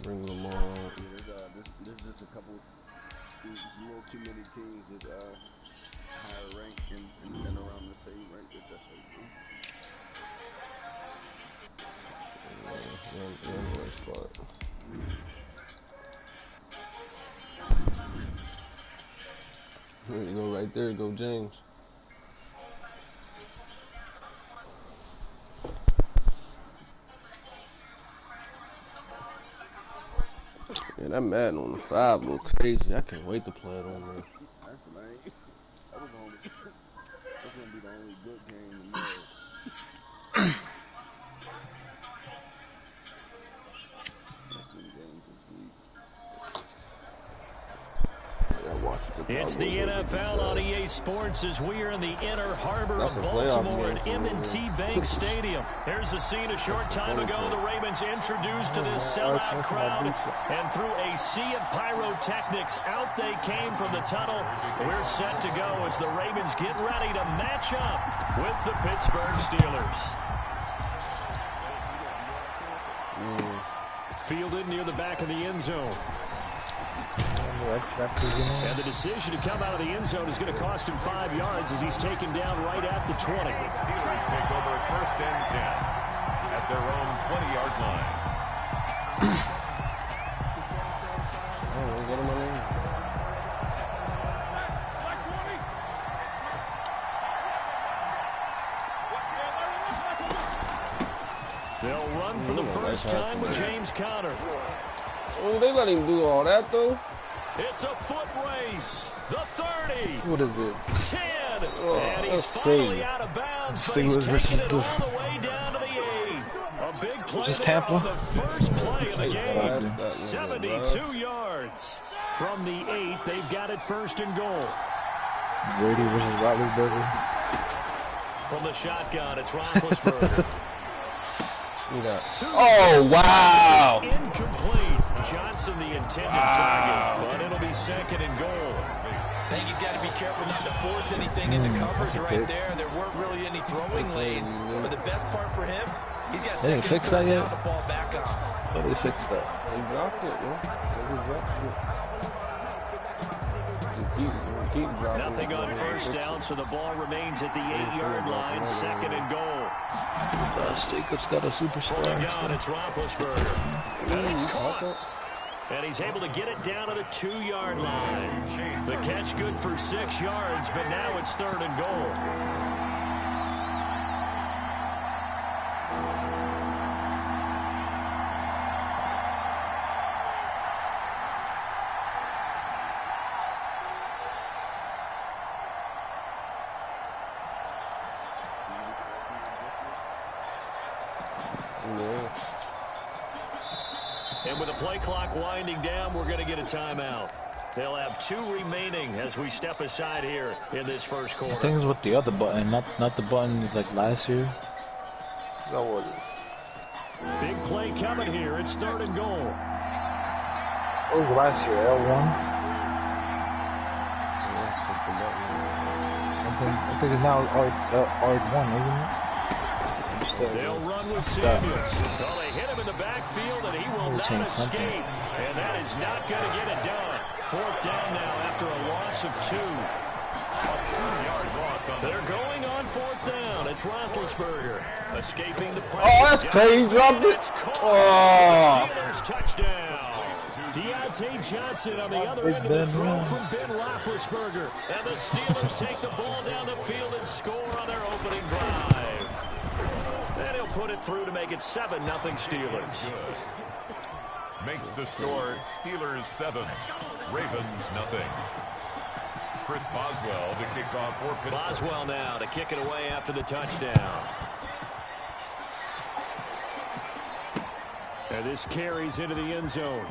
Bring them all out. There's just a couple. There's a little too many teams that higher ranked and around the same rank as that's what Squad. There you go, right there. Go, James. Yeah, that Madden on the 5 look crazy. I can't wait to play it on there. that's nice. That's gonna be the only good game in the world. It's the NFL on EA Sports as we are in the inner harbor of Baltimore at M&T Bank Stadium. Here's a scene a short time ago. The Ravens introduced to this sellout crowd, and through a sea of pyrotechnics, out they came from the tunnel. We're set to go as the Ravens get ready to match up with the Pittsburgh Steelers. Fielded near the back of the end zone. And the decision to come out of the end zone is going to cost him 5 yards as he's taken down right at the 20. The Steelers take over 1st and 10 at their own 20-yard line. They'll run for the first time with James Conner. Oh, they let him do all that, though. It's a foot race. The 30. What is it? 10. Oh, and he's finally crazy. out of bounds, but Steelers he's taking it versus all the way down to the 8. A big play there Tampa? on the first play of the game. 72 yards. From the 8, they've got it 1st and goal. Brady versus Roethlisberger. From the shotgun, it's Roethlisberger. Oh, wow. Incomplete. Johnson the intended target, but it'll be 2nd and goal. I think he's got to be careful not to force anything into coverage right there. There weren't really any throwing lanes, but the best part for him, he's got They didn't fix that yet? to fall back on. Thought they fixed that. They dropped it, yo. Keep dropping Nothing it. on 1st down, so the ball remains at the 8-yard line, 2nd and goal. Jacobs got a For the superstar. gun, it's Roethlisberger. And it's caught. And he's able to get it down to the 2-yard line. The catch good for 6 yards, but now it's 3rd and goal. And with the play clock winding down, we're going to get a timeout. They'll have 2 remaining as we step aside here in this first quarter. I think it's with the other button, not the button like last year. That wasn't. Big play coming here. It's 3rd and goal. What was last year? L1? I think it's now R1, isn't it? They'll run with Samuels. Well, they hit him in the backfield, and he will not escape. And that is not going to get it done. 4th down now after a loss of 2. They're going on 4th down. It's Roethlisberger escaping the pressure. Oh, that's crazy. He dropped it. Oh. Steelers touchdown. Deontay Johnson on the other end of the throw from Ben Roethlisberger. And the Steelers take the ball down the field and score on their opening drive. And he'll put it through to make it 7-0 Steelers. Makes the score Steelers 7, Ravens 0. Chris Boswell to kick off for Pittsburgh. Boswell now to kick it away after the touchdown. And this carries into the end zone.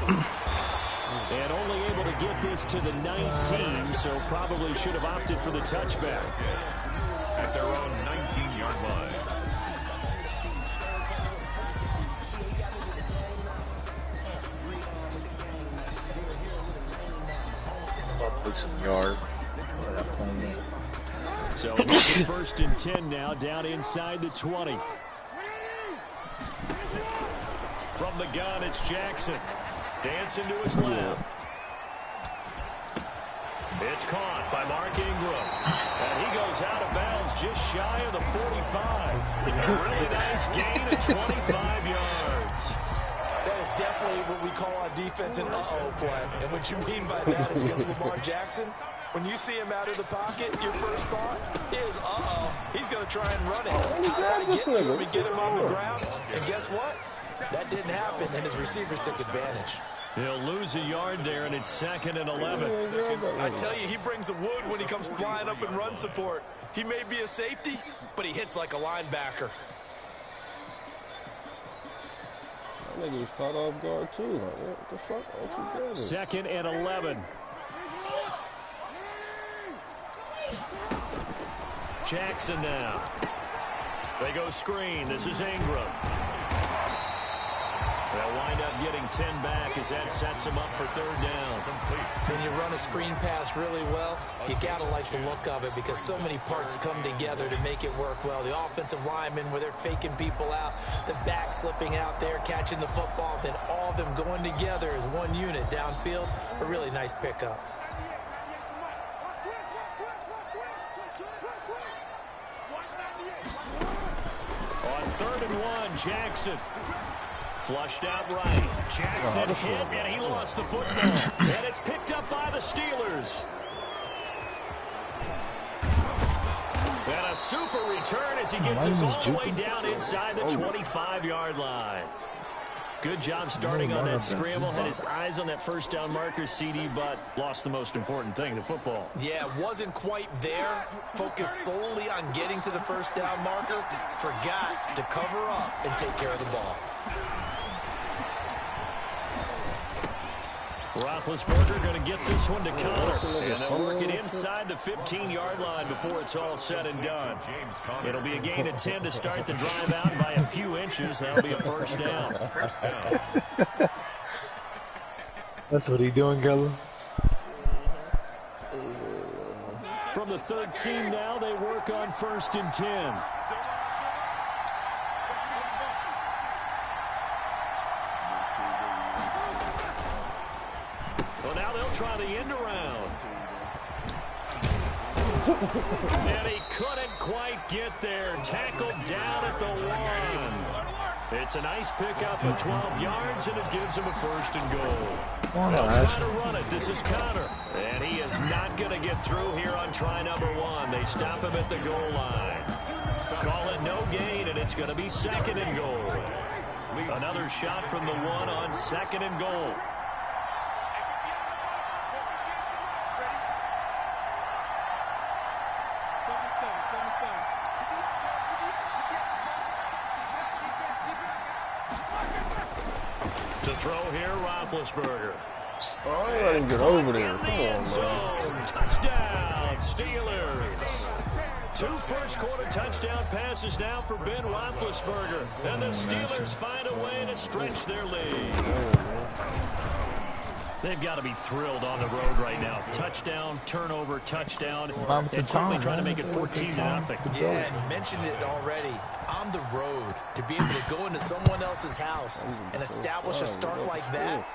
And only able to get this to the 19, so probably should have opted for the touchback. At their own 19-yard line. Some yard. So it's 1st and 10 now, down inside the 20. From the gun, it's Jackson. Dancing to his left. It's caught by Mark Ingram. And he goes out of bounds just shy of the 45. A really nice gain of 25 yards. That is definitely what we call on defense an uh-oh play. And what you mean by that is against Lamar Jackson, when you see him out of the pocket, your first thought is, uh-oh, he's going to try and run it. Get to him and get him on the ground. And guess what? That didn't happen, and his receivers took advantage. He'll lose a yard there, and it's 2nd and 11. I tell you, he brings the wood when he comes flying up in run support. He may be a safety, but he hits like a linebacker. That nigga was caught off guard, too. Like, what the fuck? All together. 2nd and 11. Jackson now. They go screen. This is Ingram. They'll wind up getting 10 back as that sets him up for 3rd down. When you run a screen pass really well, you got to like the look of it because so many parts come together to make it work well. The offensive linemen where they're faking people out, the back slipping out there, catching the football, then all of them going together as one unit downfield. A really nice pickup. On 3rd and 1, Jackson. Flushed out right. Jackson hit, and he lost the football. And it's picked up by the Steelers. And a super return as he gets us all the way down inside the 25-yard line. Good job starting on that scramble. Had his eyes on that first down marker, CD, but lost the most important thing, the football. Yeah, wasn't quite there. Focused solely on getting to the first down marker. Forgot to cover up and take care of the ball. Roethlisberger going to get this one to Connor. And they'll work it inside the 15-yard line before it's all said and done. It'll be a gain of 10 to start the drive out by a few inches. That'll be a first down. That's what he's doing, Keller. From the 13 now, they work on 1st and 10. Now they'll try the end around. And he couldn't quite get there. Tackled down at the 1. It's a nice pickup of 12 yards, and it gives him a 1st and goal. They'll try to run it. This is Connor. And he is not going to get through here on try number 1. They stop him at the goal line. Call it no gain, and it's going to be 2nd and goal. Another shot from the 1 on 2nd and goal. To throw here, Roethlisberger. Oh, I ain't let him get over there. Come on, man. Touchdown, Steelers. 2 first-quarter touchdown passes now for Ben Roethlisberger. And the Steelers find a way to stretch their lead. They've got to be thrilled on the road right now. Touchdown, turnover, touchdown. And quickly trying to make it 14-0. Yeah, and mentioned it already. On the road, to be able to go into someone else's house and establish a start like that,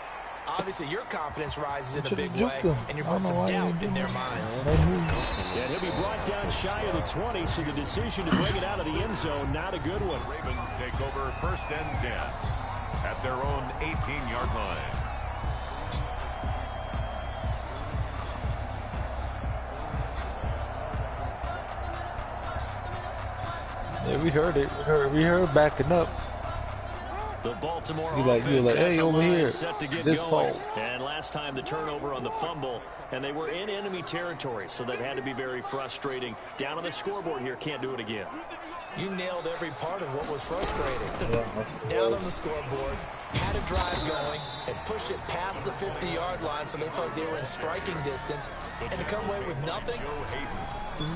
obviously your confidence rises in a big way, and you put some doubt in their minds. And he'll be brought down shy of the 20, so the decision to bring it out of the end zone, not a good one. Ravens take over 1st and 10 at their own 18-yard line. Yeah, we heard it. We heard backing up. The Baltimore You like, offense hey, at the over line here. set to get This going. ball. And last time the turnover on the fumble, and they were in enemy territory, so that had to be very frustrating. Down on the scoreboard here, can't do it again. You nailed every part of what was frustrating. Down on the scoreboard, had a drive going, had pushed it past the 50-yard line, so they felt they were in striking distance, and to come away with nothing,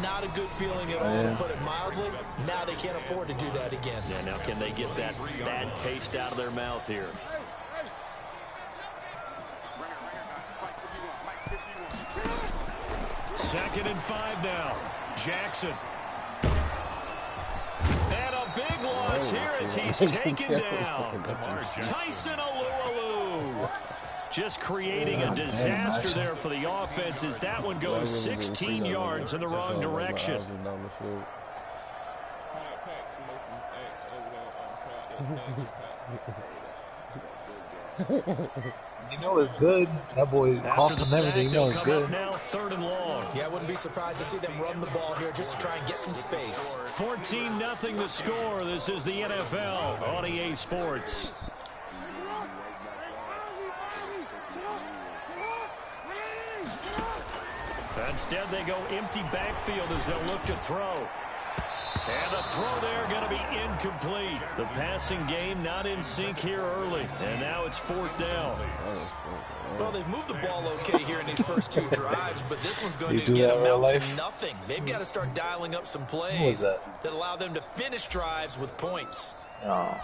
not a good feeling at all, to put it mildly. Now they can't afford to do that again. Yeah, now can they get that bad taste out of their mouth here? Second and 5 now. Jackson. And a big loss is here as he's taken down. Tyson Alualu. Just creating a disaster there for the offense as that one goes 16 yards in the wrong direction. You know it's good. That boy coughing and everything. You know it's good. Now 3rd and long. Yeah, I wouldn't be surprised to see them run the ball here just to try and get some space. 14-0 the score. This is the NFL on EA Sports. Instead, they go empty backfield as they'll look to throw. And the throw there going to be incomplete. The passing game not in sync here early. And now it's 4th down. Well, they've moved the ball okay here in these first 2 drives, but this one's going to get them out to nothing. They've got to start dialing up some plays that allow them to finish drives with points. Oh.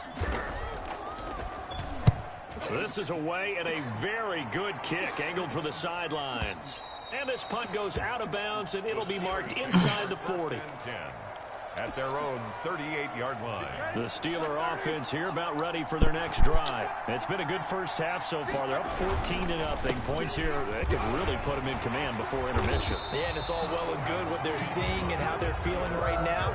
This is away and a very good kick angled for the sidelines. And this punt goes out of bounds, and it'll be marked inside the 40. At their own 38-yard line. The Steeler offense here about ready for their next drive. It's been a good first half so far. They're up 14-0. Points here that could really put them in command before intermission. Yeah, and it's all well and good what they're seeing and how they're feeling right now.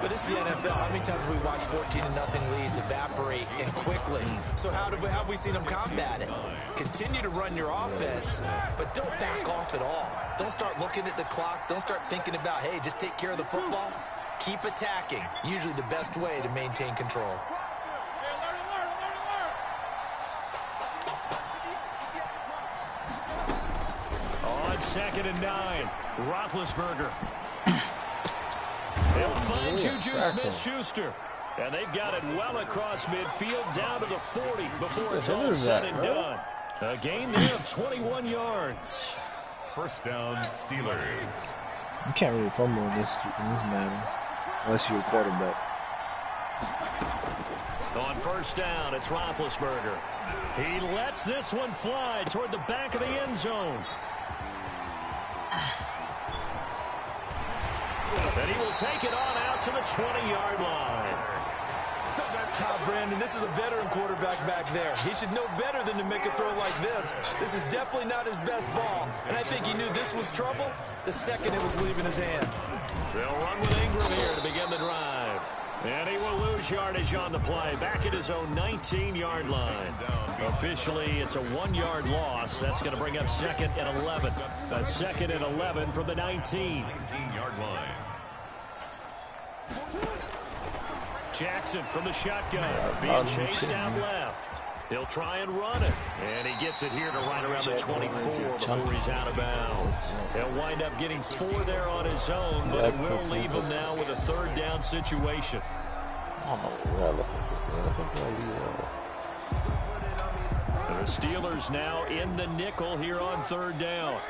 But it's the NFL. How many times have we watched 14-0 leads evaporate and quickly? So how have we seen them combat it? Continue to run your offense, but don't back off at all. Don't start looking at the clock. Don't start thinking about, hey, just take care of the football. Keep attacking. Usually the best way to maintain control. On 2nd and 9, Roethlisberger. They'll find Juju Smith-Schuster. And they've got it well across midfield down to the 40 before it's all said and done. A gain there of 21 yards. 1st down, Steelers. You can't really fumble in this Madden unless you're a quarterback. On 1st down, it's Roethlisberger. He lets this one fly toward the back of the end zone. And he will take it on out to the 20-yard line. Brandon, this is a veteran quarterback back there. He should know better than to make a throw like this. This is definitely not his best ball, and I think he knew this was trouble the second it was leaving his hand. They'll run with Ingram here to begin the drive. And he will lose yardage on the play, back at his own 19-yard line. Officially, it's a 1-yard loss. That's going to bring up 2nd and 11. A 2nd and 11 from the 19. 19-yard line. Jackson from the shotgun, being chased out left. He'll try and run it. And he gets it here to right around the 24 before he's out of bounds. He'll wind up getting 4 there on his own, but it will leave him now with a 3rd down situation. The Steelers now in the nickel here on 3rd down.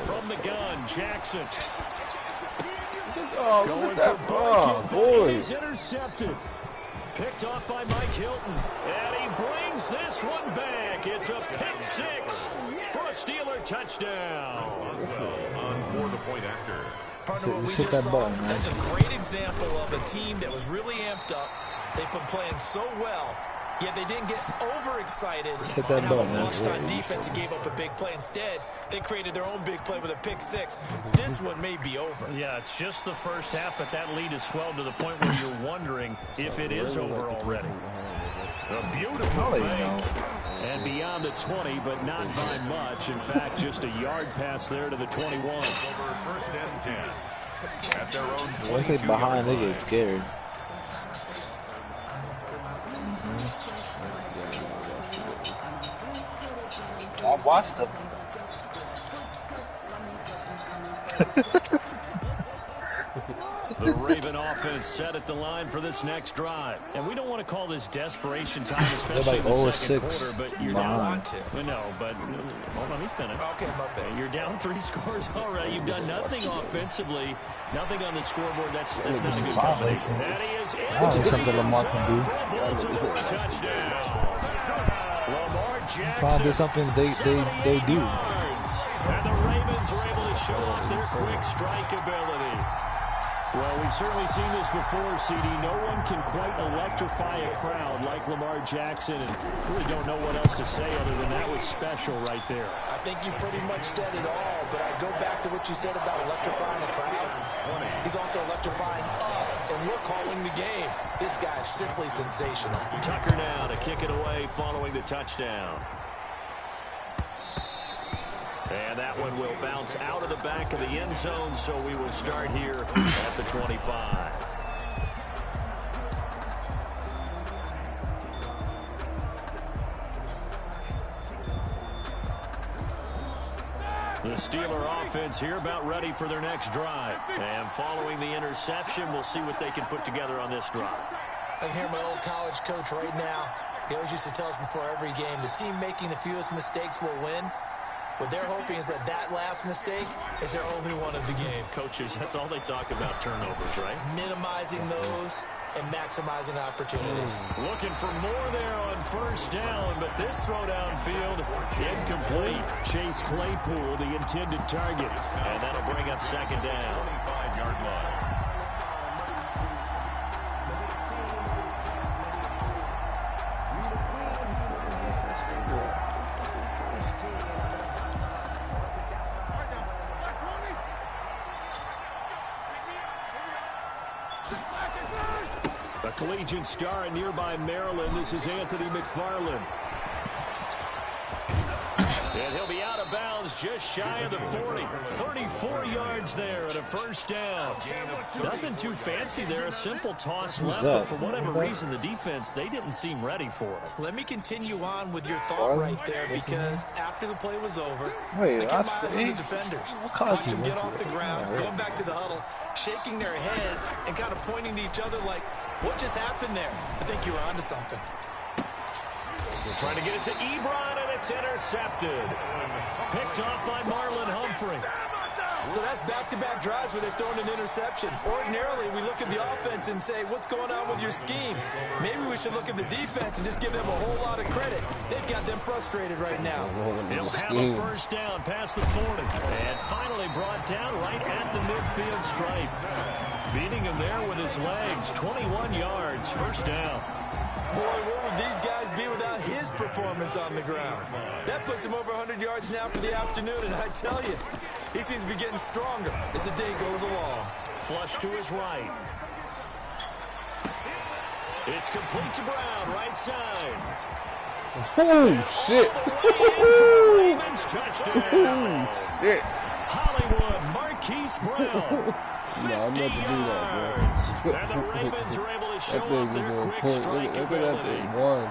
From the gun, Jackson. Going for Barkley, boy. He's intercepted. Picked off by Mike Hilton. And he brings this one back. It's a pick 6 for a Steeler touchdown. On board the point after. Partner, what we just saw, that's a great example of a team that was really amped up. They've been playing so well, yet they didn't get overexcited and have a bust on defense and gave up a big play. Instead, they created their own big play with a pick 6. This one may be over. Yeah, it's just the first half, but that lead has swelled to the point where you're wondering if it is over already. A beautiful fake. And beyond the 20, but not by much. In fact, just a yard pass there to the 21. Over 1st and 10. At their own 22. Once they behind, they get scared. I watched them. The Raven offense set at the line for this next drive. And we don't want to call this desperation time, especially like in the second 6 quarter, but you're down. No, but hold on, let me finish. Okay, my bad. You're down 3 scores already. You've done nothing offensively, nothing on the scoreboard. That's not a good combination. That is That's something Lamar can do. Touchdown. Lamar Jackson. Find is something they do. And the Ravens are able to show off their quick strike ability. Well, we've certainly seen this before, CD. No one can quite electrify a crowd like Lamar Jackson, and really don't know what else to say other than that was special right there. I think you pretty much said it all, but I go back to what you said about electrifying a crowd. He's also electrifying us, and we're calling the game. This guy's simply sensational. Tucker now to kick it away following the touchdown. And that one will bounce out of the back of the end zone, so we will start here at the 25. The Steeler offense here about ready for their next drive. And following the interception, we'll see what they can put together on this drive. I hear my old college coach right now. He always used to tell us before every game, the team making the fewest mistakes will win. What they're hoping is that last mistake is their only one of the game. Coaches, that's all they talk about, turnovers, right? Minimizing those and maximizing opportunities. Looking for more there on first down, but this throw downfield, incomplete. Chase Claypool, the intended target. And that'll bring up second down. 25-yard line. A collegiate star in nearby Maryland. This is Anthony McFarland. And he'll be out of bounds just shy of the 40. 34 yards there and a first down. Nothing too fancy there. A simple toss left, but for whatever reason, the defense, they didn't seem ready for it. Let me continue on with your thought right there, because after the play was over, I kept my eyes on the defenders. Watch them get off the ground, going back to the huddle, shaking their heads, and kind of pointing to each other like, what just happened there? I think you were onto something. They're trying to get it to Ebron, and it's intercepted. Picked off by Marlon Humphrey. So that's back-to-back drives where they've thrown an interception. Ordinarily, we look at the offense and say, what's going on with your scheme? Maybe we should look at the defense and just give them a whole lot of credit. They've got them frustrated right now. He'll have a first down past the 40. And finally brought down right at the midfield stripe. Beating him there with his legs. 21 yards, first down. Boy, where would these guys be without his performance on the ground? That puts him over 100 yards now for the afternoon, and I tell you, he seems to be getting stronger as the day goes along. Flush to his right. It's complete to Brown, right side. Oh, shit. Ravens touchdown. Shit. Hollywood, Marquise Brown. 50 yards. And the Ravens are able to show off their quick strike ability. Look at that thing, one.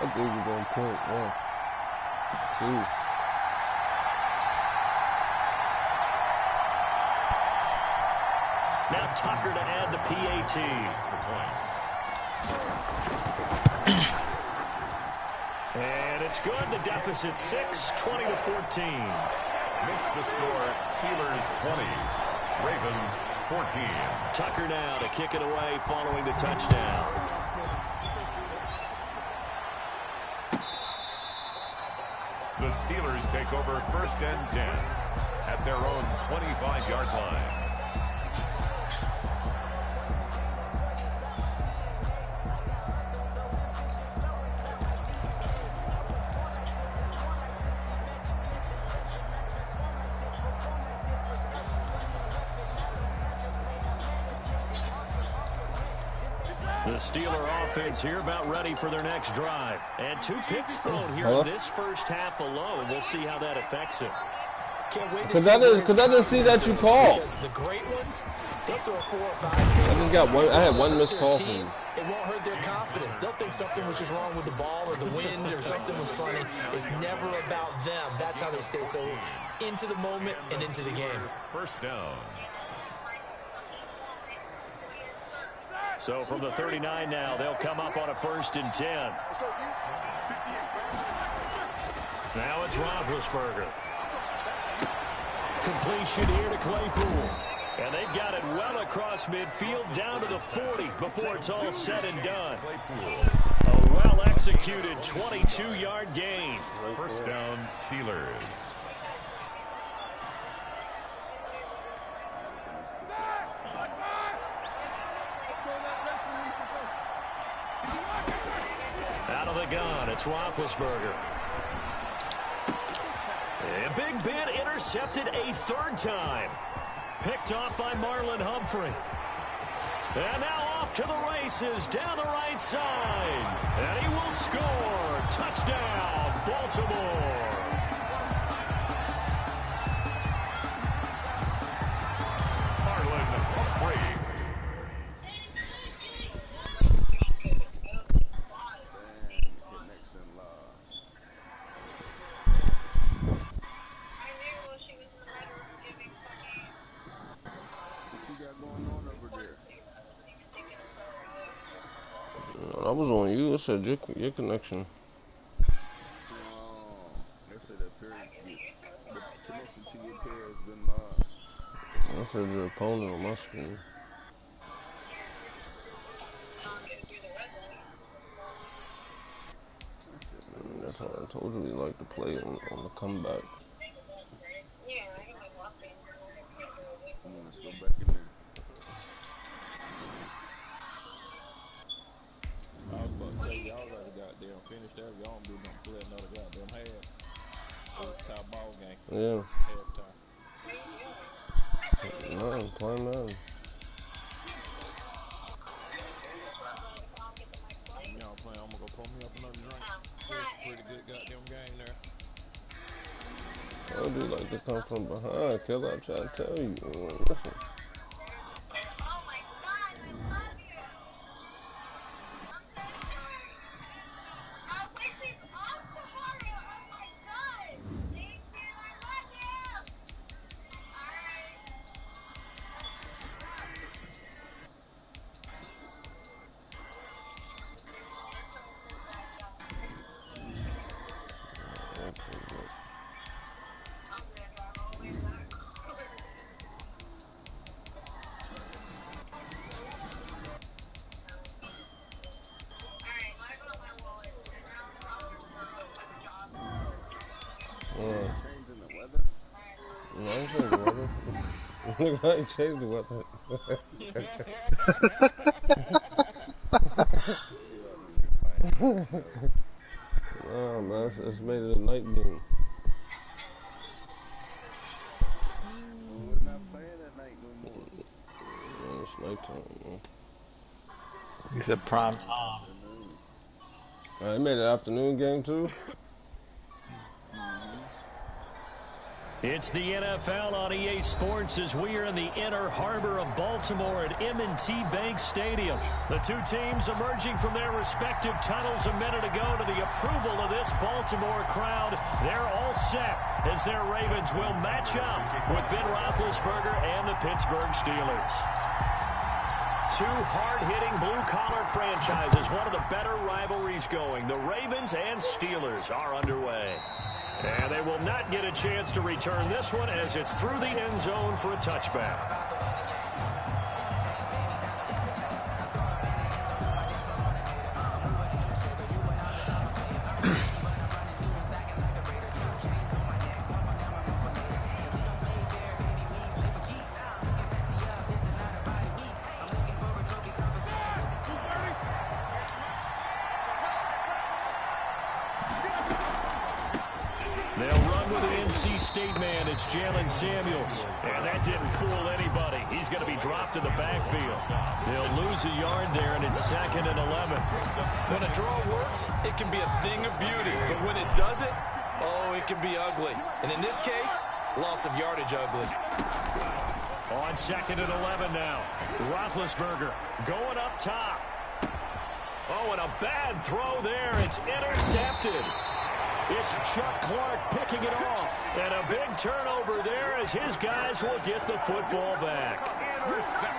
That thing is on point, one. Two. Now Tucker to add the PAT. And it's good. The deficit 6, 20 to 14. Makes the score Steelers 20, Ravens 14. Tucker now to kick it away following the touchdown. The Steelers take over first and 10 at their own 25-yard line. The Steeler offense here about ready for their next drive. And 2 picks thrown here in this first half alone. We'll see how that affects him. Can't wait to Cause I didn't see that you called. Because the great ones, they'll throw 4 or 5 picks. I just got one. I had one missed call from you. It won't hurt their confidence. They'll think something was just wrong with the ball or the wind or something was funny. It's never about them. That's how they stay so into the moment and into the game. First down. So from the 39 now, they'll come up on a 1st and 10. Now it's Roethlisberger. Completion here to Claypool. And they've got it well across midfield down to the 40 before it's all said and done. A well-executed 22-yard gain. First down, Steelers. Out of the gun, it's Roethlisberger. A big bit intercepted a third time. Picked off by Marlon Humphrey. And now off to the races down the right side. And he will score. Touchdown, Baltimore. Marlon Humphrey. I was on you. It said your connection. They said the connection to your pair has been lost. I said your opponent on my screen. That's how I told you we like to play on the comeback. Let's go back in there. I was about to say, y'all gotta goddamn finish that. Y'all don't do nothing to play another goddamn half. Top ball game. Yeah. Halftime. No, I'm playing Madden. Y'all playing, I'm gonna go pull me up another drink. Pretty good goddamn game there. I do like to come from behind, killer. I try to tell you. Listen. I ain't changed the weather. Oh man, it's made it a night game. We're not playing at night no more. Man, it's nighttime, man. You said prime time. They made an afternoon game too. It's the NFL on EA Sports as we are in the inner harbor of Baltimore at M&T Bank Stadium. The two teams emerging from their respective tunnels a minute ago to the approval of this Baltimore crowd. They're all set as their Ravens will match up with Ben Roethlisberger and the Pittsburgh Steelers. Two hard-hitting blue-collar franchises, one of the better rivalries going. The Ravens and Steelers are underway. And they will not get a chance to return this one as it's through the end zone for a touchback. State man, it's Jalen Samuels. And that didn't fool anybody. He's going to be dropped in the backfield. They'll lose a yard there, and it's 2nd and 11. When a draw works, it can be a thing of beauty. But when it doesn't, oh, it can be ugly. And in this case, loss of yardage ugly. On 2nd and 11 now. Roethlisberger going up top. Oh, and a bad throw there. It's intercepted. It's Chuck Clark picking it off. And a big turnover there as his guys will get the football back.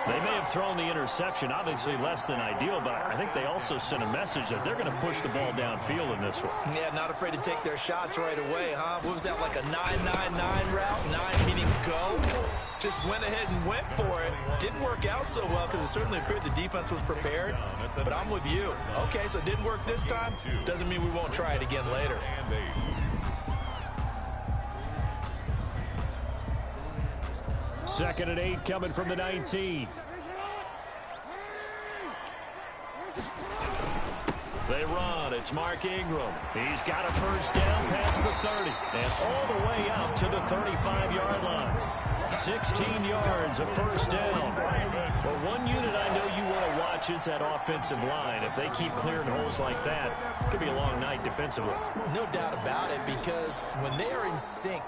They may have thrown the interception, obviously less than ideal, but I think they also sent a message that they're going to push the ball downfield in this one. Yeah, not afraid to take their shots right away, huh? What was that, like a 9-9-9 route? 9 meaning go? Just went ahead and went for it. Didn't work out so well because it certainly appeared the defense was prepared. But I'm with you. Okay, so it didn't work this time. Doesn't mean we won't try it again later. Second and 8 coming from the 19. They run. It's Mark Ingram. He's got a first down past the 30 and all the way out to the 35-yard line. 16 yards, a first down. Well, one unit I know you want to watch is that offensive line. If they keep clearing holes like that, it could be a long night defensively. No doubt about it, because when they are in sync,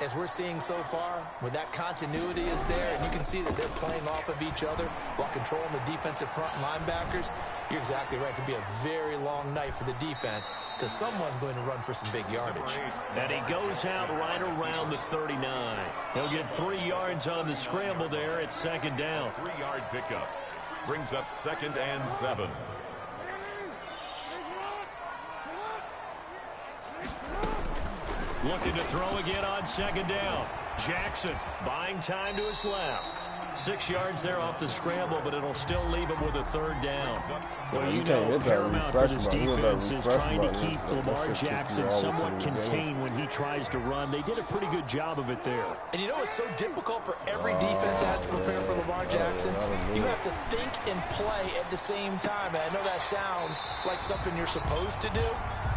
as we're seeing so far, when that continuity is there, and you can see that they're playing off of each other while controlling the defensive front linebackers, you're exactly right. It could be a very long night for the defense because someone's going to run for some big yardage. And he goes out right around the 39. He'll get 3 yards on the scramble there at second down. 3-yard pickup. Brings up 2nd and 7. Looking to throw again on second down. Jackson buying time to his left. 6 yards there off the scramble, but it'll still leave him with a third down. Well, you know, paramount for this defense is trying to keep Lamar Jackson somewhat contained when he tries to run. They did a pretty good job of it there. And you know it's so difficult for every defense has to prepare for Lamar Jackson? You have to think and play at the same time. And I know that sounds like something you're supposed to do,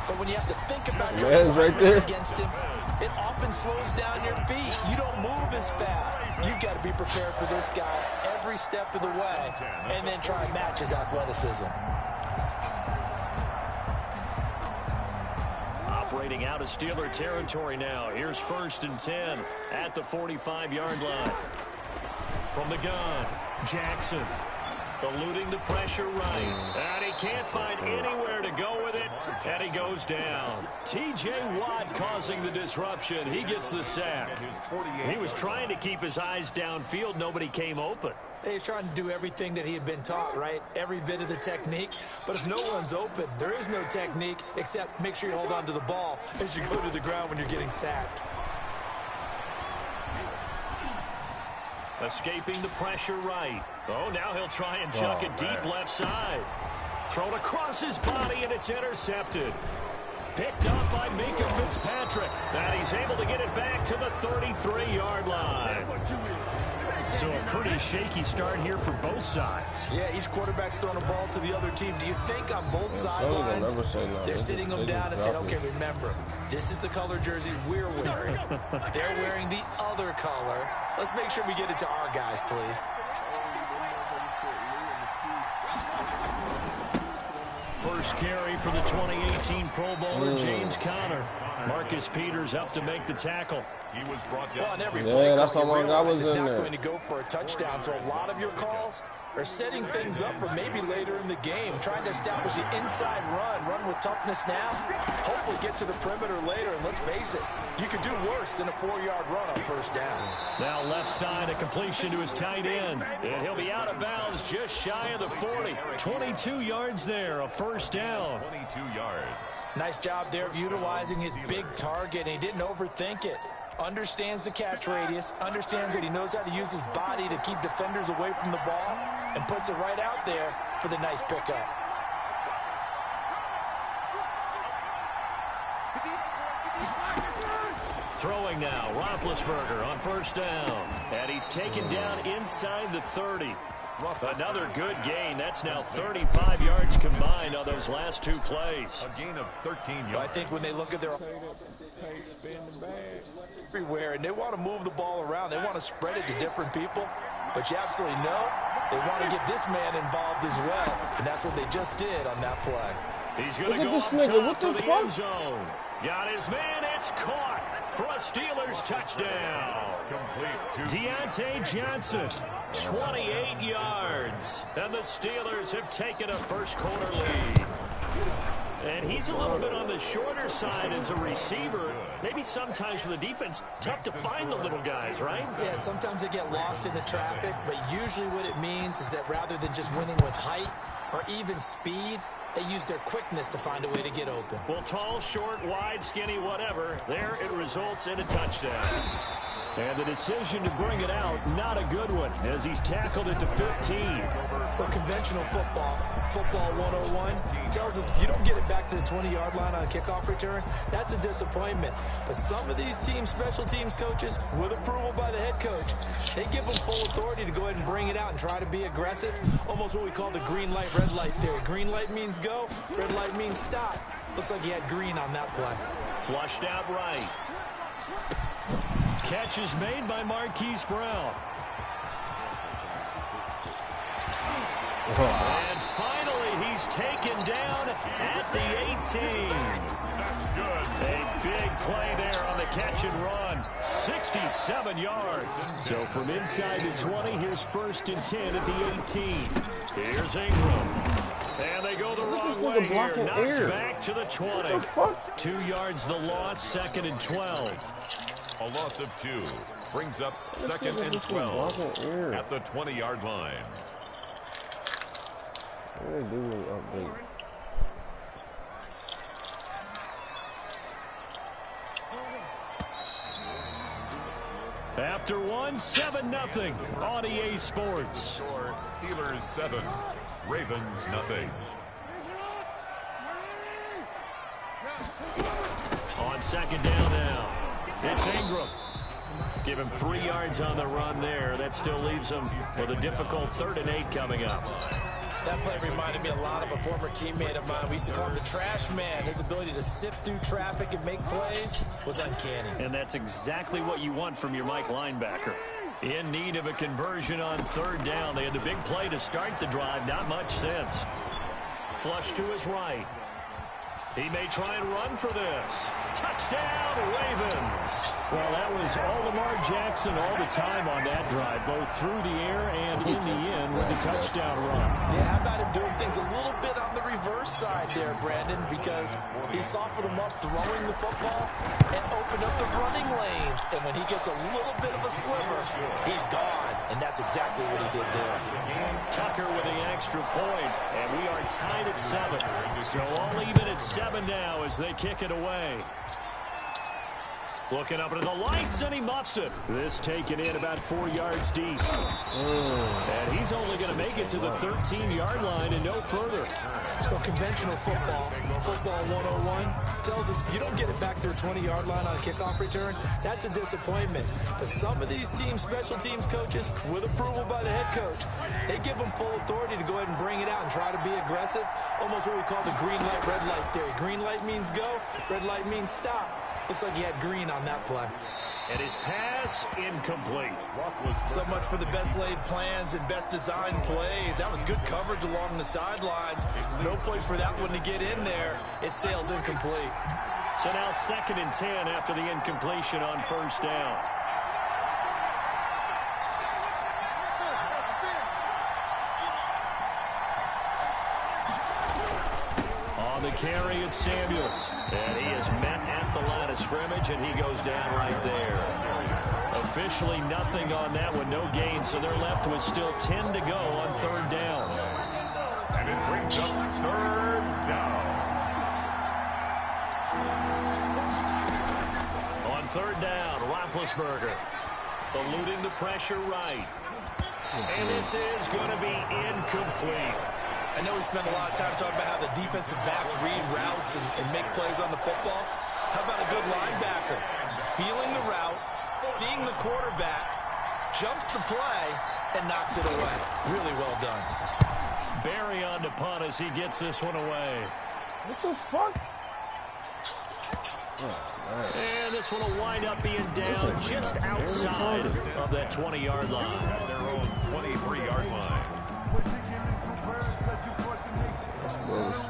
but when you have to think about your assignments against him, it often slows down your feet. You don't move as fast. You've got to be prepared for this guy every step of the way and then try and match his athleticism. Operating out of Steeler territory now. Here's 1st and 10 at the 45-yard line. From the gun, Jackson eluding the pressure right. And he can't find anywhere to go with it. And he goes down. T.J. Watt causing the disruption. He gets the sack. He was trying to keep his eyes downfield. Nobody came open. He's trying to do everything that he had been taught, right? Every bit of the technique. But if no one's open, there is no technique except make sure you hold on to the ball as you go to the ground when you're getting sacked. Escaping the pressure right. Oh, now he'll try and chuck it deep left side. Thrown across his body, and it's intercepted. Picked up by Minka Fitzpatrick. And he's able to get it back to the 33-yard line. So a pretty shaky start here for both sides. Yeah, each quarterback's throwing a ball to the other team. Do you think on both sidelines they're sitting them down and saying, okay, remember, this is the color jersey we're wearing. They're wearing the other color. Let's make sure we get it to our guys, please. First carry for the 2018 Pro Bowler, James Conner. Marcus Peters up to make the tackle. He was brought down. Well, on every play that's how long I was it's in not there. going to go for a touchdown. So a lot of your calls are setting things up for maybe later in the game, trying to establish the inside run with toughness now, hopefully get to the perimeter later. And let's face it, you could do worse than a 4-yard run on first down. Now left side, a completion to his tight end. And he'll be out of bounds just shy of the 40. 22 yards there, a first down. 22 yards. Nice job there of utilizing his big target, and he didn't overthink it. Understands the catch radius, understands that he knows how to use his body to keep defenders away from the ball, and puts it right out there for the nice pickup. Throwing now, Roethlisberger on first down. And he's taken down inside the 30. Another good gain. That's now 35 yards combined on those last 2 plays. A gain of 13 yards. I think when they look at their everywhere and they want to move the ball around, they want to spread it to different people, but you absolutely know they want to get this man involved as well, and that's what they just did on that play. He's going to go up top for the end zone. Got his man. It's caught for a Steelers touchdown. Complete. Deontay Johnson, 28 yards. And the Steelers have taken a first-quarter lead. And he's a little bit on the shorter side as a receiver. Maybe sometimes for the defense, tough to find the little guys, right? Yeah, sometimes they get lost in the traffic, but usually what it means is that rather than just winning with height or even speed, they use their quickness to find a way to get open. Well, tall, short, wide, skinny, whatever, there it results in a touchdown. And the decision to bring it out, not a good one, as he's tackled it to 15. Well, conventional football 101, tells us if you don't get it back to the 20-yard line on a kickoff return, that's a disappointment. But some of these teams, special teams coaches, with approval by the head coach, they give them full authority to go ahead and bring it out and try to be aggressive. Almost what we call the green light, red light theory. Green light means go, red light means stop. Looks like he had green on that play. Flushed out right. Catch is made by Marquise Brown. And finally, he's taken down at the 18. That's good. A big play there on the catch and run. 67 yards. So from inside the 20, here's 1st and 10 at the 18. Here's Ingram. And they go the wrong way here. Knocked back to the 20. 2 yards the loss, 2nd and 12. A loss of 2 brings up 2nd and 12 at the 20-yard line. What do they do when you update? After one, 7-0 on EA Sports. Score, Steelers 7, Ravens nothing. On 2nd down now, it's Ingram. Give him 3 yards on the run there. That still leaves him with a difficult 3rd and 8 coming up. That play reminded me a lot of a former teammate of mine. We used to call him the trash man. His ability to sift through traffic and make plays was uncanny. And that's exactly what you want from your Mike linebacker. In need of a conversion on 3rd down. They had the big play to start the drive. Not much since. Flush to his right. He may try and run for this. Touchdown, Ravens. Well, that was all Lamar Jackson all the time on that drive, both through the air and in the end with the touchdown run. Yeah, how about him doing things a little bit on the reverse side there, Brandon, because he softened him up throwing the football and opened up the running lanes. And when he gets a little bit of a sliver, he's gone. And that's exactly what he did there. Tucker with the extra point, and we are tied at 7. So all even at 7 now as they kick it away. Looking up into the lights, and he muffs it. This taken in about 4 yards deep. And he's only going to make it to the 13-yard line and no further. Well, conventional football 101, tells us if you don't get it back to the 20-yard line on a kickoff return, that's a disappointment. But some of these teams, special teams coaches, with approval by the head coach, they give them full authority to go ahead and bring it out and try to be aggressive. Almost what we call the green light, red light theory. Green light means go, red light means stop. Looks like he had green on that play. And his pass incomplete. So much for the best laid plans and best designed plays. That was good coverage along the sidelines. No place for that one to get in there. It sails incomplete. So now 2nd and 10 after the incompletion on 1st down. On the carry, it's Samuels. And he is met at the line of scrimmage, and he goes down right there. Officially nothing on that one, no gain, so they're left with still 10 to go on 3rd down. And it brings up 3rd down. On 3rd down, Roethlisberger eluding the pressure right. And this is going to be incomplete. I know we spend a lot of time talking about how the defensive backs read routes and make plays on the football. How about a good linebacker? Feeling the route, seeing the quarterback, jumps the play, and knocks it away. Really well done. Barry on to punt as he gets this one away. What the fuck? And this one will wind up being down just outside of that 20-yard line. Their own 23-yard line.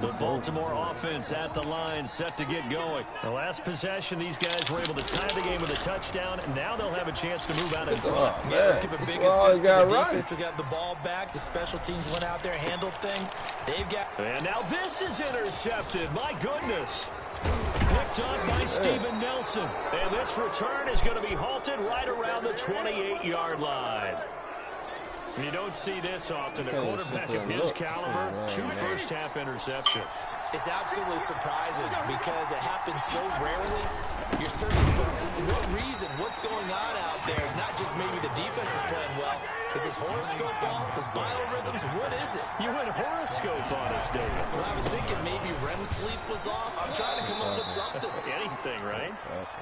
The Baltimore offense at the line, set to get going. The last possession, these guys were able to tie the game with a touchdown, and now they'll have a chance to move out in front. Yeah, let's give a big assist to the defense who got the ball back. The special teams went out there, handled things. They've got... And now this is intercepted. My goodness. Picked up by Steven Nelson. And this return is going to be halted right around the 28-yard line. You don't see this often. A quarterback of his caliber, 2 first-half interceptions. It's absolutely surprising because it happens so rarely. You're searching for what reason, what's going on out there. It's not just maybe the defense is playing well. Is his horoscope off? His biorhythms? What is it? You went horoscope on us, David. Well, I was thinking maybe REM sleep was off. I'm trying to come up with something. Anything, right?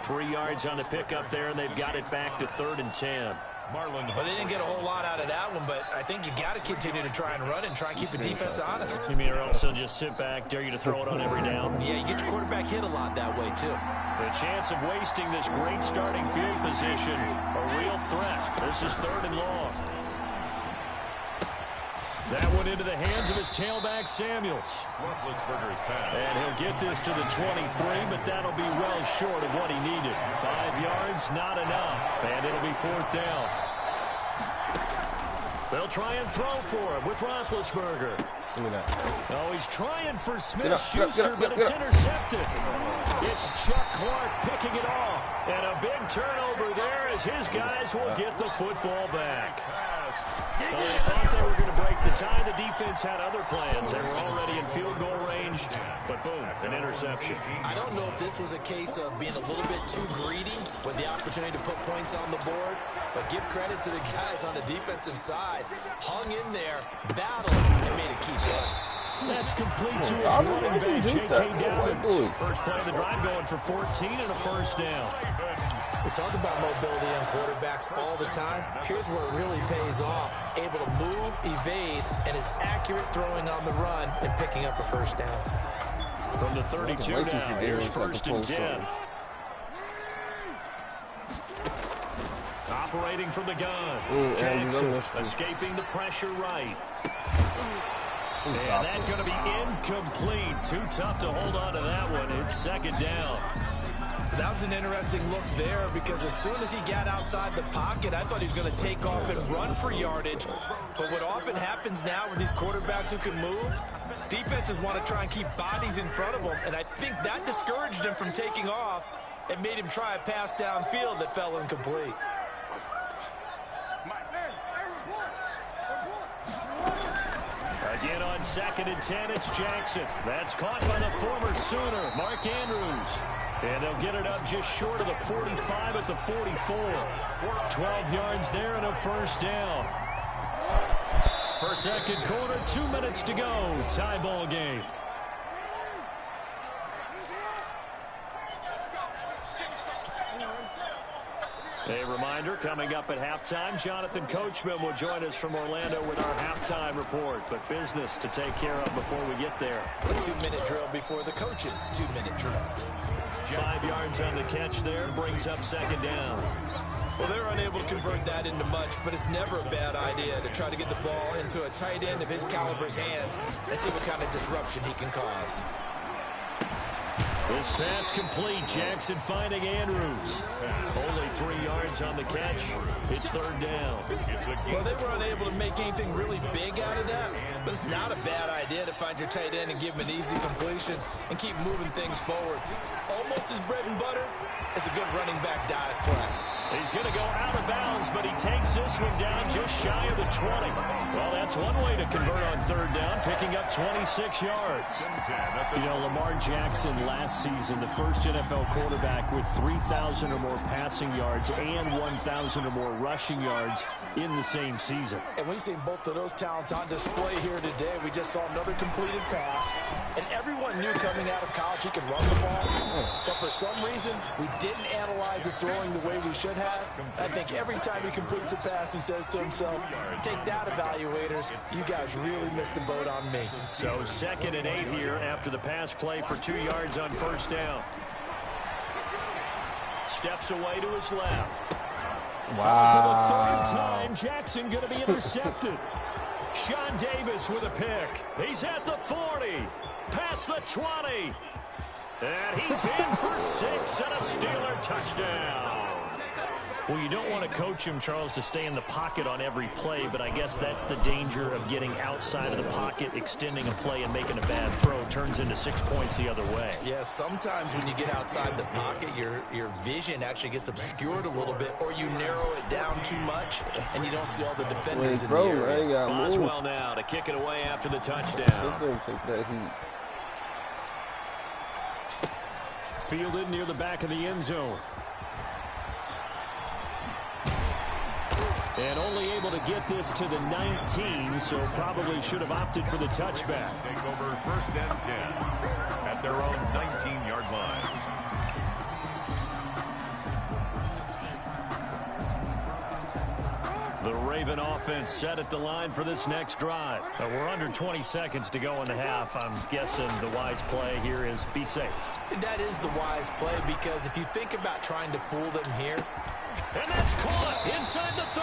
3 yards on the pickup there, and they've got it back to 3rd and 10. Well, they didn't get a whole lot out of that one, but I think you got to continue to try and run and try and keep the defense honest. You mean or also just sit back, dare you to throw it on every down? Yeah, you get your quarterback hit a lot that way, too. The chance of wasting this great starting field position, a real threat. This is 3rd and long. That one into the hands of his tailback, Samuels. And he'll get this to the 23, but that'll be well short of what he needed. 5 yards, not enough, and it'll be 4th down. They'll try and throw for him with Roethlisberger. Give me that. Oh, he's trying for Smith-Schuster, but it's intercepted. It's Chuck Clark picking it off. And a big turnover there as his guys will get the football back. Well, they thought they were going to break the tie. The defense had other plans. They were already in field goal range, but boom, an interception. I don't know if this was a case of being a little bit too greedy with the opportunity to put points on the board, but give credit to the guys on the defensive side. Hung in there, battled, and made it keep running. That's complete to his running back, J.K. Dobbins. First play of the drive going for 14 and a 1st down. We talk about mobility on quarterbacks all the time. Here's where it really pays off. Able to move, evade, and is accurate throwing on the run and picking up a 1st down. From the 32 now, here's 1st and 10. Operating from the gun. Jackson escaping the pressure right. And that's going to be incomplete. Too tough to hold on to that one. It's 2nd down. That was an interesting look there because as soon as he got outside the pocket, I thought he was going to take off and run for yardage. But what often happens now with these quarterbacks who can move, defenses want to try and keep bodies in front of them. And I think that discouraged him from taking off and made him try a pass downfield that fell incomplete. Again on 2nd and 10, it's Jackson. That's caught by the former Sooner, Mark Andrews. And they'll get it up just short of the 45 at the 44. 12 yards there and a 1st down. 2nd quarter, 2 minutes to go. Tie ball game. A reminder, coming up at halftime, Jonathan Coachman will join us from Orlando with our halftime report. But business to take care of before we get there. A 2-minute drill before the coaches' 2-minute drill. 5 yards on the catch there, brings up 2nd down. Well, they're unable to convert that into much, but it's never a bad idea to try to get the ball into a tight end of his caliber's hands and see what kind of disruption he can cause. This pass complete. Jackson finding Andrews. Only 3 yards on the catch. It's 3rd down. Well, they were unable to make anything really big out of that, but it's not a bad idea to find your tight end and give him an easy completion and keep moving things forward. Almost his bread and butter is a good running back dive play. He's going to go out of bounds, but he takes this one down just shy of the 20. Well, that's one way to convert on 3rd down, picking up 26 yards. You know, Lamar Jackson last season, the first NFL quarterback with 3,000 or more passing yards and 1,000 or more rushing yards in the same season. And we've seen both of those talents on display here today. We just saw another completed pass, and everyone knew coming out of college he could run the ball. But for some reason, we didn't analyze the throwing the way we should have. I think every time he completes a pass, he says to himself, take that, evaluators. You guys really missed the boat on me. So 2nd and 8 here after the pass play for 2 yards on 1st down. Steps away to his left. Wow. For the 3rd time, Jackson going to be intercepted. Sean Davis with a pick. He's at the 40. Past the 20. And he's in for 6 and a Steeler touchdown. Well, you don't want to coach him, Charles, to stay in the pocket on every play, but I guess that's the danger of getting outside of the pocket, extending a play, and making a bad throw. Turns into 6 points the other way. Yeah, sometimes when you get outside the pocket, your vision actually gets obscured a little bit, or you narrow it down too much, and you don't see all the defenders in the area. Boswell now to kick it away after the touchdown. Take that heat. fielded near the back of the end zone. And only able to get this to the 19, so probably should have opted for the touchback. Take over 1st and 10 at their own 19-yard line. The Raven offense set at the line for this next drive. We're under 20 seconds to go in the half. I'm guessing the wise play here is be safe. That is the wise play, because if you think about trying to fool them here. And that's caught inside the 30.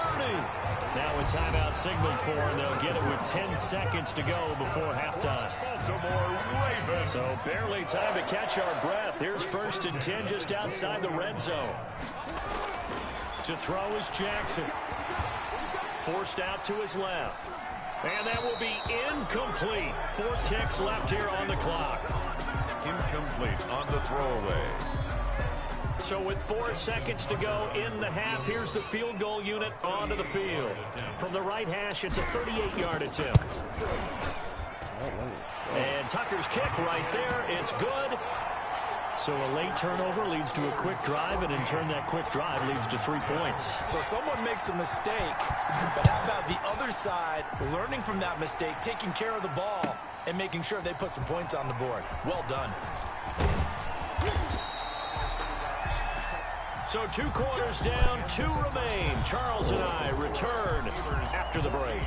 Now a timeout signaled for, and they'll get it with 10 seconds to go before halftime. Baltimore Ravens. So barely time to catch our breath. Here's 1st and 10 just outside the red zone. To throw is Jackson. Forced out to his left. And that will be incomplete. 4 ticks left here on the clock. Incomplete on the throwaway. So with 4 seconds to go in the half, here's the field goal unit onto the field. From the right hash, it's a 38-yard attempt. And Tucker's kick right there. It's good. So a late turnover leads to a quick drive, and in turn that quick drive leads to 3 points. So someone makes a mistake, but how about the other side learning from that mistake, taking care of the ball, and making sure they put some points on the board? Well done. So 2 quarters down, 2 remain. Charles and I return after the break.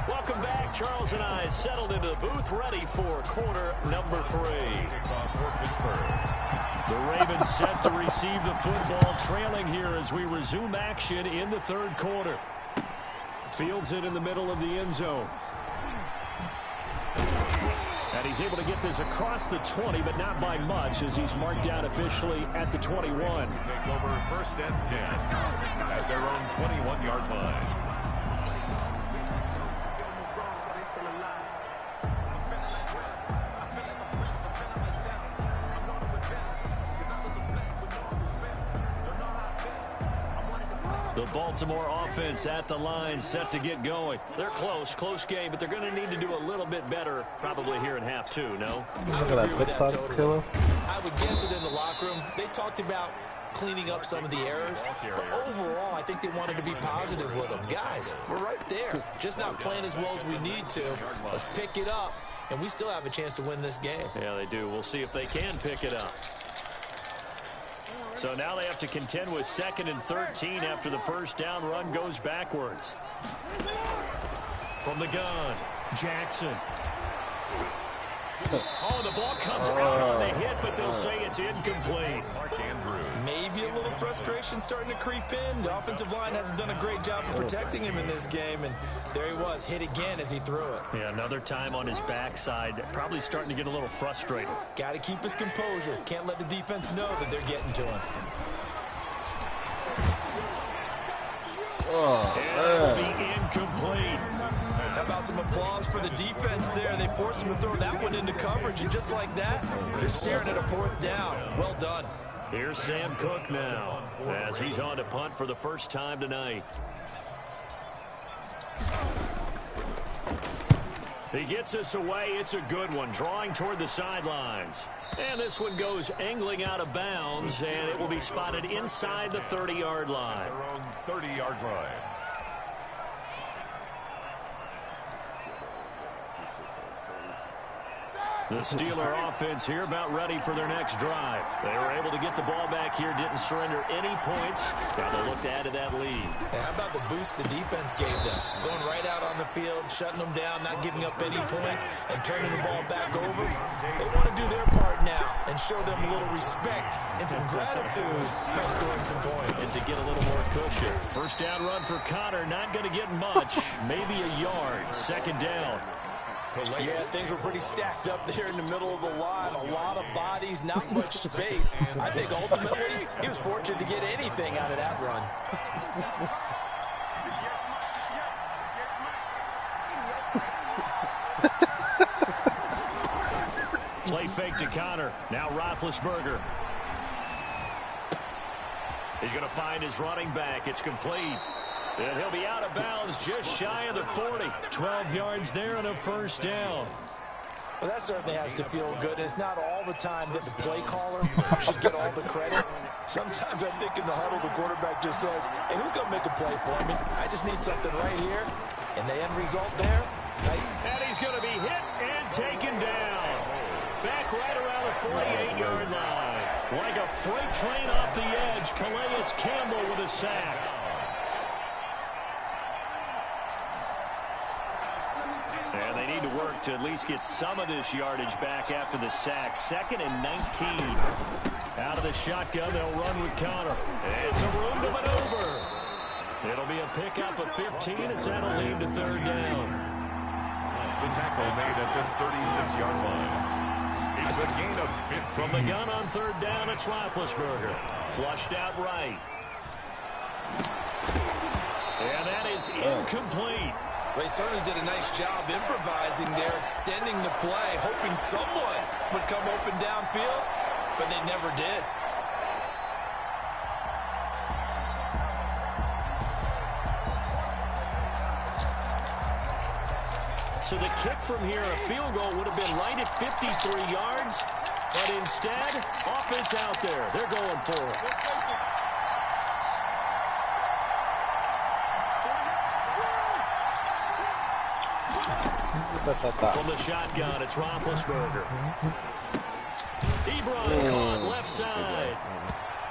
Welcome back. Charles and I settled into the booth, ready for quarter number 3. The Ravens set to receive the football, trailing here as we resume action in the 3rd quarter. Fields it in the middle of the end zone. And he's able to get this across the 20, but not by much, as he's marked down officially at the 21. Take over 1st and 10 at their own 21-yard line. The Baltimore offense at the line, set to get going. They're close game, but they're going to need to do a little bit better probably here in half 2, no? I would agree with that totally. I would guess it in the locker room. They talked about cleaning up some of the errors, but overall, I think they wanted to be positive with them. Guys, we're right there. Just not playing as well as we need to. Let's pick it up, and we still have a chance to win this game. Yeah, they do. We'll see if they can pick it up. So now they have to contend with 2nd and 13 after the first down run goes backwards. From the gun, Jackson. Oh, the ball comes out on the hit, but they'll say it's incomplete. Maybe a little frustration starting to creep in. The offensive line hasn't done a great job of protecting him in this game, and there he was, hit again as he threw it. Yeah, another time on his backside, probably starting to get a little frustrated. Got to keep his composure. Can't let the defense know that they're getting to him. It'll be incomplete. How about some applause for the defense there? They forced him to throw that one into coverage, and just like that, they're staring at a 4th down. Well done. Here's Sam Cook now, as he's on to punt for the first time tonight. He gets us away. It's a good one, drawing toward the sidelines. And this one goes angling out of bounds, and it will be spotted inside the 30-yard line. Their own 30-yard line. The Steeler offense here about ready for their next drive. They were able to get the ball back here, didn't surrender any points. Now they'll look to add to that lead. And how about the boost the defense gave them? Going right out on the field, shutting them down, not giving up any points, and turning the ball back over. They want to do their part now and show them a little respect and some gratitude by scoring some points. And to get a little more cushion. First down run for Connor, not going to get much. Maybe a yard. 2nd down. Yeah, things were pretty stacked up there in the middle of the line. A lot of bodies, not much space. I think ultimately he was fortunate to get anything out of that run. Play fake to Connor. Now Roethlisberger. He's going to find his running back. It's complete. And he'll be out of bounds just shy of the 40. 12 yards there and a first down. Well, that certainly has to feel good. It's not all the time that the play caller should get all the credit. Sometimes I think in the huddle, the quarterback just says, hey, who's going to make a play for me? I just need something right here. And the end result there. And he's going to be hit and taken down. Back right around the 48-yard line. Like a freight train off the edge, Calais Campbell with a sack. And they need to work to at least get some of this yardage back after the sack. 2nd and 19. Out of the shotgun, they'll run with Connor. It's a room to maneuver. It'll be a pickup of 15 as that'll lead to 3rd down. The tackle made at the 36-yard line. It's a gain of 15. From the gun on 3rd down, it's Roethlisberger. Flushed out right. And that is incomplete. They certainly did a nice job improvising there, extending the play, hoping someone would come open downfield, but they never did. So the kick from here, a field goal, would have been right at 53 yards, but instead, offense out there. They're going for it. From the shotgun, it's Roethlisberger. Ebron caught left side.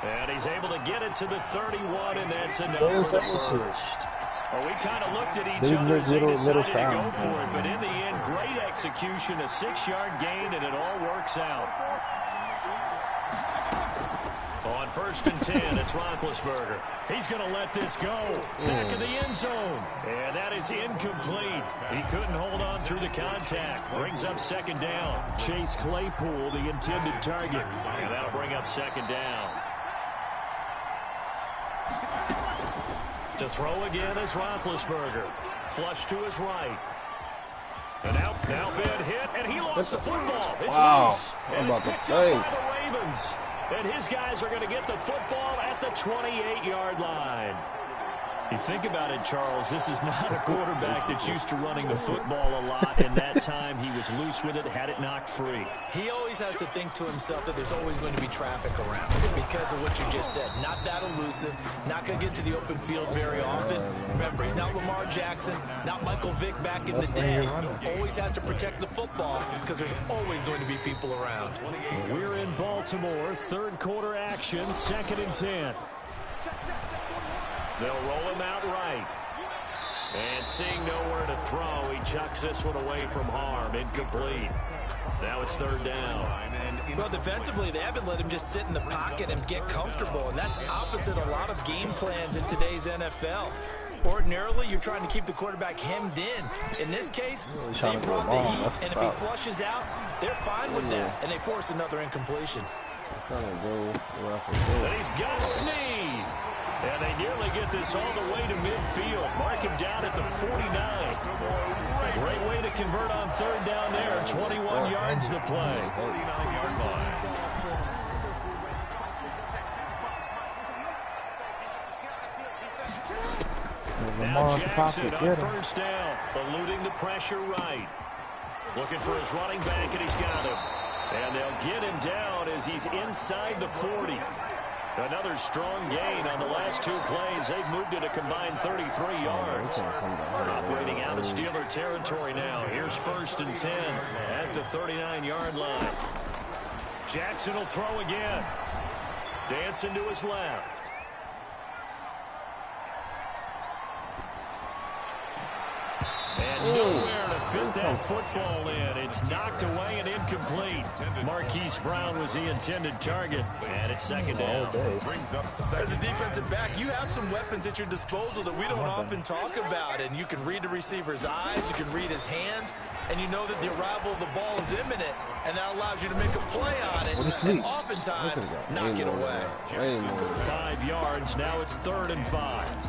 And he's able to get it to the 31, and that's enough for the first. Well, we kind of looked at each other as they decided to go for it, but in the end, great execution, a 6-yard gain, and it all works out. On 1st and 10, it's Roethlisberger. He's going to let this go. Back in the end zone. And that is incomplete. He couldn't hold on through the contact. Brings up 2nd down. Chase Claypool, the intended target. And that'll bring up 2nd down. To throw again is Roethlisberger. Flush to his right. And now Ben hit, and he lost the football. It's loose. And it's picked up by the Ravens. And his guys are going to get the football at the 28-yard line. You think about it, Charles, this is not a quarterback that's used to running the football a lot, and that time he was loose with it, had it knocked free. He always has to think to himself that there's always going to be traffic around because of what you just said. Not that elusive, not going to get to the open field very often. Remember, he's not Lamar Jackson, not Michael Vick back in the day. Always has to protect the football because there's always going to be people around. We're in Baltimore, 3rd quarter action, 2nd and 10. They'll roll him out right. And seeing nowhere to throw, he chucks this one away from harm. Incomplete. Now it's 3rd down. Well, defensively, they haven't let him just sit in the pocket and get comfortable, and that's opposite a lot of game plans in today's NFL. Ordinarily, you're trying to keep the quarterback hemmed in. In this case, they brought the heat, and if he flushes out, they're fine with that, and they force another incompletion. And he's got Snead. And they nearly get this all the way to midfield. Mark him down at the 49. Great way to convert on 3rd down there. 21 yards to play. 49-yard line. Now Jackson on 1st down, eluding the pressure right. Looking for his running back, and he's got him. And they'll get him down as he's inside the 40. Another strong gain on the last 2 plays. They've moved it a combined 33 yards. Operating out of Steeler territory now. Here's 1st and 10 at the 39-yard line. Jackson will throw again. Dancing to his left. And nowhere to fit that football in. It's knocked away and incomplete. Marquise Brown was the intended target, and it's 2nd down. As a defensive back, you have some weapons at your disposal that we don't often talk about, and you can read the receiver's eyes, you can read his hands, and you know that the arrival of the ball is imminent, and that allows you to make a play on it, and oftentimes knock it away. 5 yards, now it's 3rd and 5.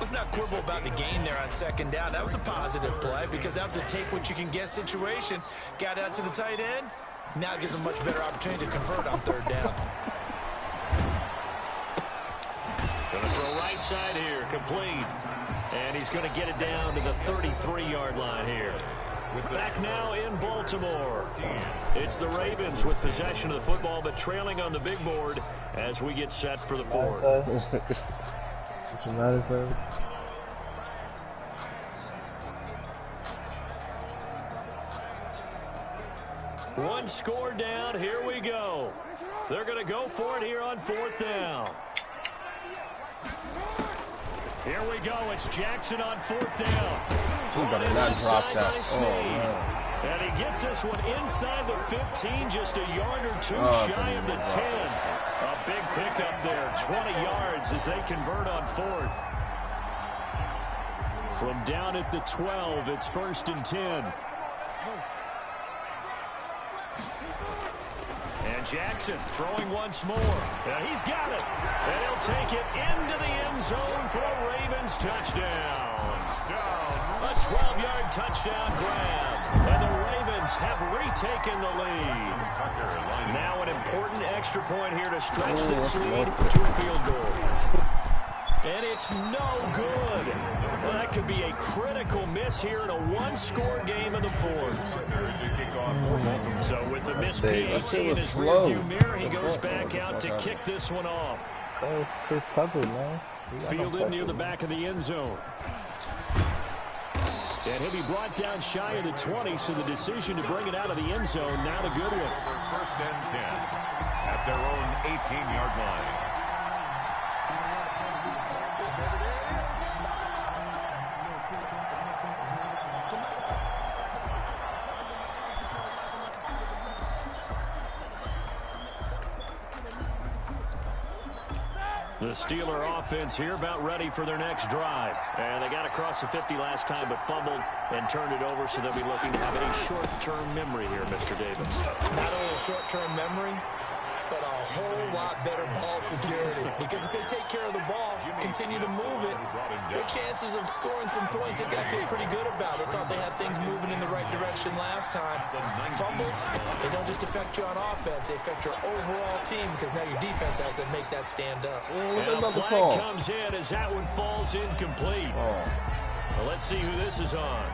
Let's not quibble about the gain there on 2nd down. That was a positive play because that was a take-what-you-can-get situation. Got out to the tight end. Now gives him much better opportunity to convert on 3rd down. Going to throw right side here, complete. And he's going to get it down to the 33-yard line here. Back now in Baltimore. Baltimore. It's the Ravens with possession of the football, but trailing on the big board as we get set for the fourth. What's your Madden service? One score down. Here we go. They're going to go for it here on fourth down. Here we go. It's Jackson on fourth down. He better not drop that. Oh, man. And he gets this one inside the 15, just a yard or two shy of the 10. A big pickup there, 20 yards as they convert on fourth. From down at the 12, it's 1st and 10. And Jackson throwing once more. And he's got it. And he'll take it into the end zone for a Ravens touchdown. A 12-yard touchdown grab. And the Ravens have retaken the lead. Now an important extra point here to stretch this lead to a field goal. And it's no good. Well, that could be a critical miss here in a one-score game of the fourth. So with the missed PAT in his rearview mirror, he goes back out to kick this one off. Chris covered, man. Fielded near the back of the end zone. And he'll be brought down shy of the 20, so the decision to bring it out of the end zone, not a good one. 1st and 10 at their own 18-yard line. The Steeler offense here about ready for their next drive. And they got across the 50 last time but fumbled and turned it over, so they'll be looking to have a short-term memory here, Mr. Davis. Not only a short-term memory, but a whole lot better ball security. Because if they take care of the ball, continue to move it, their chances of scoring some points, they got to feel pretty good about. They thought they had things moving in the right direction last time. Fumbles, they don't just affect you on offense, they affect your overall team because now your defense has to make that stand up. And a flag comes in as that one falls incomplete. Well, let's see who this is on.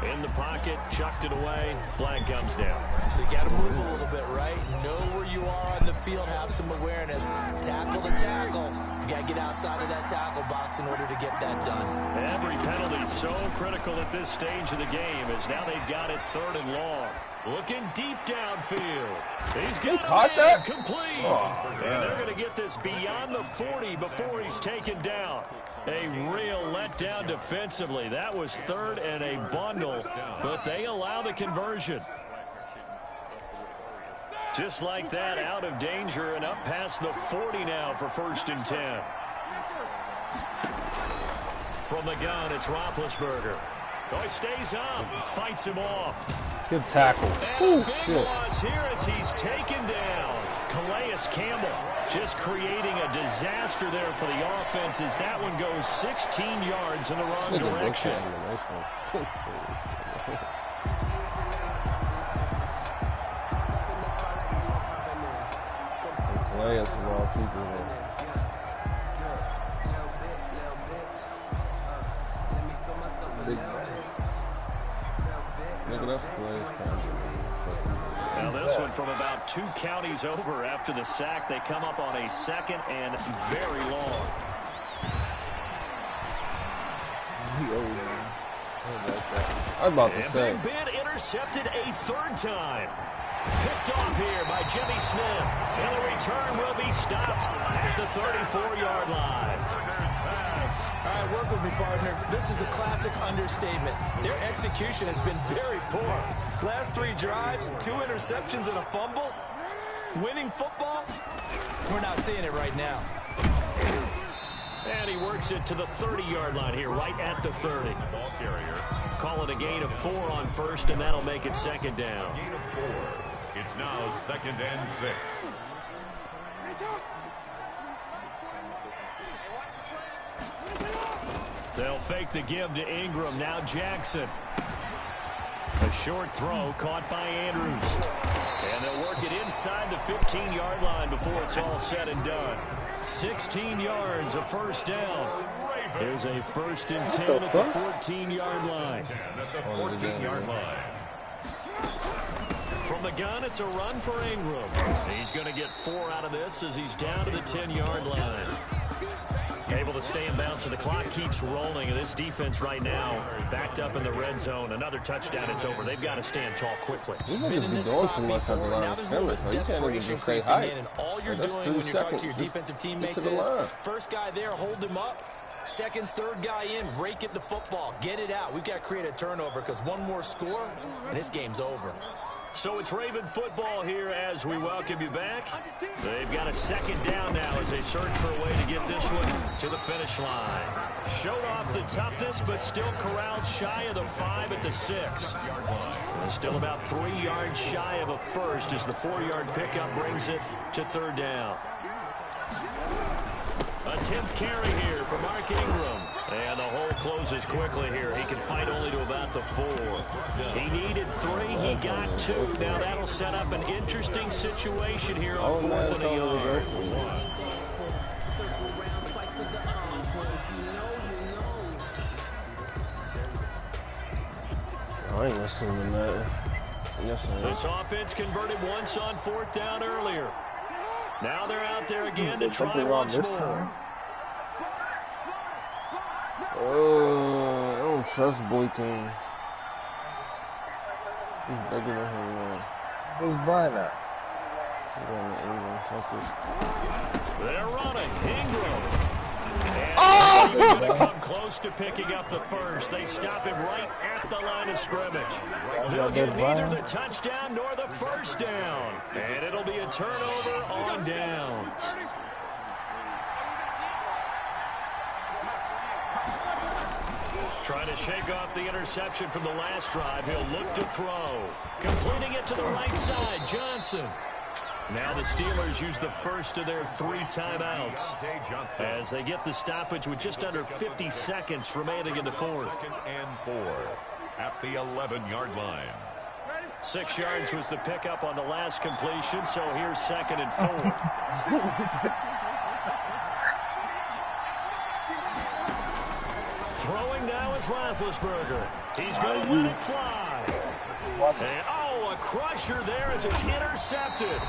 In the pocket, chucked it away, flag comes down. So you got to move a little bit, right? Know where you are on the field, have some awareness. Tackle to tackle. You got to get outside of that tackle box in order to get that done. Every penalty is so critical at this stage of the game as now they've got it 3rd and long. Looking deep downfield. He's got that complete. And they're going to get this beyond the 40 before he's taken down. A real letdown defensively. That was 3rd and a bundle, but they allow the conversion. Just like that, out of danger and up past the 40 now for 1st and 10. From the gun, it's Roethlisberger. Oh, he stays up, fights him off. Good tackle. And a big loss here as he's taken down. Calais Campbell just creating a disaster there for the offense as that one goes 16 yards in the wrong direction. Calais is a lot of people there. Look at that play. Now this one from about 2 counties over after the sack. They come up on a 2nd and very long. I was about to say. Big Ben intercepted a 3rd time. Picked off here by Jimmy Smith. And the return will be stopped at the 34-yard line. All right, work with me, partner. This is a classic understatement. Their execution has been very poor. Last 3 drives, 2 interceptions and a fumble. Winning football? We're not seeing it right now. And he works it to the 30-yard line here, right at the 30. Ball carrier. Call it a gain of 4 on 1st, and that'll make it 2nd down. Gain of 4. It's now 2nd and 6. They'll fake the give to Ingram. Now Jackson. A short throw caught by Andrews. And they'll work it inside the 15-yard line before it's all said and done. 16 yards, a 1st down. There's a 1st and 10 at the 14-yard line. At the 14-yard line. the gun, it's a run for Ingram. He's going to get 4 out of this as he's down to the 10-yard line. Able to stay in bounds, so the clock keeps rolling. And this defense right now backed up in the red zone. Another touchdown, it's over. They've got to stand tall quickly. Been in this spot before. Now there's a little desperation creeping in. And all you're doing when you're talking to your defensive teammates is first guy there, hold him up. Second, third guy in, rake it the football. Get it out. We've got to create a turnover because one more score, and this game's over. So it's Raven football here as we welcome you back. They've got a second down now as they search for a way to get this one to the finish line. Showed off the toughness, but still corralled shy of the 5 at the 6. Still about 3 yards shy of a first as the 4-yard pickup brings it to third down. A 10th carry here for Mark Ingram. And the hole closes quickly here. He can fight only to about the 4. He needed 3. He got 2. Now that'll set up an interesting situation here on 4th and a yard. I ain't listening to that. Yes, this offense converted once on 4th down earlier. Now they're out there again to try once more. I don't trust Boykins. He's bigger than him, man. Who's buying that? They're running. Ingram. And he's going to come close to picking up the first. They stop him right at the line of scrimmage. They'll get neither the touchdown nor the first down. And it'll be a turnover on downs. Trying to shake off the interception from the last drive. He'll look to throw. Completing it to the right side, Johnson. Now the Steelers use the first of their 3 timeouts as they get the stoppage with just under 50 seconds remaining in the 4th. 2nd and 4 at the 11-yard line. 6 yards was the pickup on the last completion, so here's 2nd and 4. Throwing now is Roethlisberger. He's going to let it fly. And, a crusher there as it's intercepted.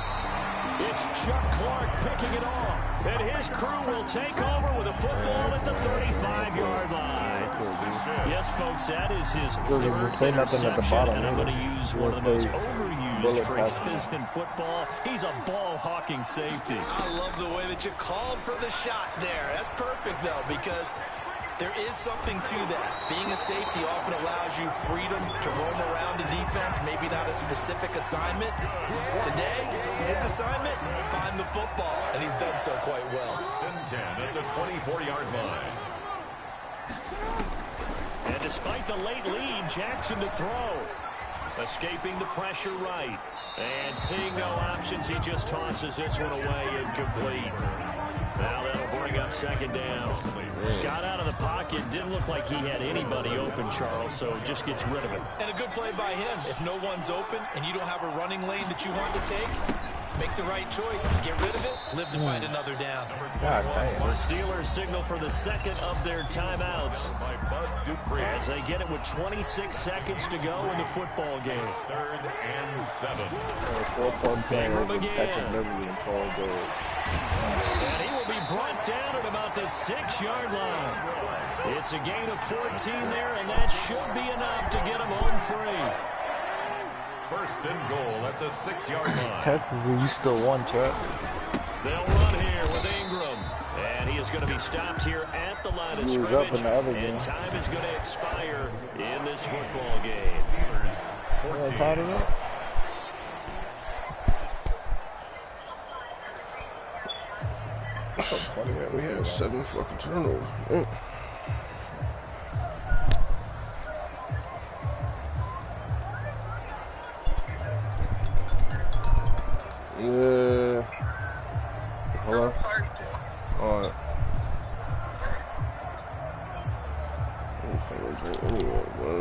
It's Chuck Clark picking it off. And his crew will take over with a football at the 35-yard line. Yes, folks, that is his 3rd interception. And I'm going to use one of the most overused phrases in football. He's a ball-hawking safety. I love the way that you called for the shot there. That's perfect, though, because there is something to that. Being a safety often allows you freedom to roam around the defense, maybe not a specific assignment. Today, his assignment, find the football, and he's done so quite well. 10 at the 24-yard line. And despite the late lead, Jackson to throw. Escaping the pressure right. And seeing no options, he just tosses this one away incomplete. Now that'll bring up 2nd down. Got out of the pocket. Didn't look like he had anybody open, Charles, so just gets rid of it. And a good play by him. If no one's open and you don't have a running lane that you want to take, make the right choice. Get rid of it. Live to find another down. The Steelers signal for the 2nd of their timeouts as they get it with 26 seconds to go in the football game. 3rd and 7. Ingram again. And he will be brought down at about the 6-yard line. It's a gain of 14 there, and that should be enough to get him home free. 1st and goal at the 6-yard line. Technically, you still won, Chuck. They'll run here with Ingram. And he is going to be stopped here at the line of scrimmage. And time is going to expire in this football game. We had 7 fucking turnovers. Yeah. Hello? Alright. I ain't fucking drink anyway, bro.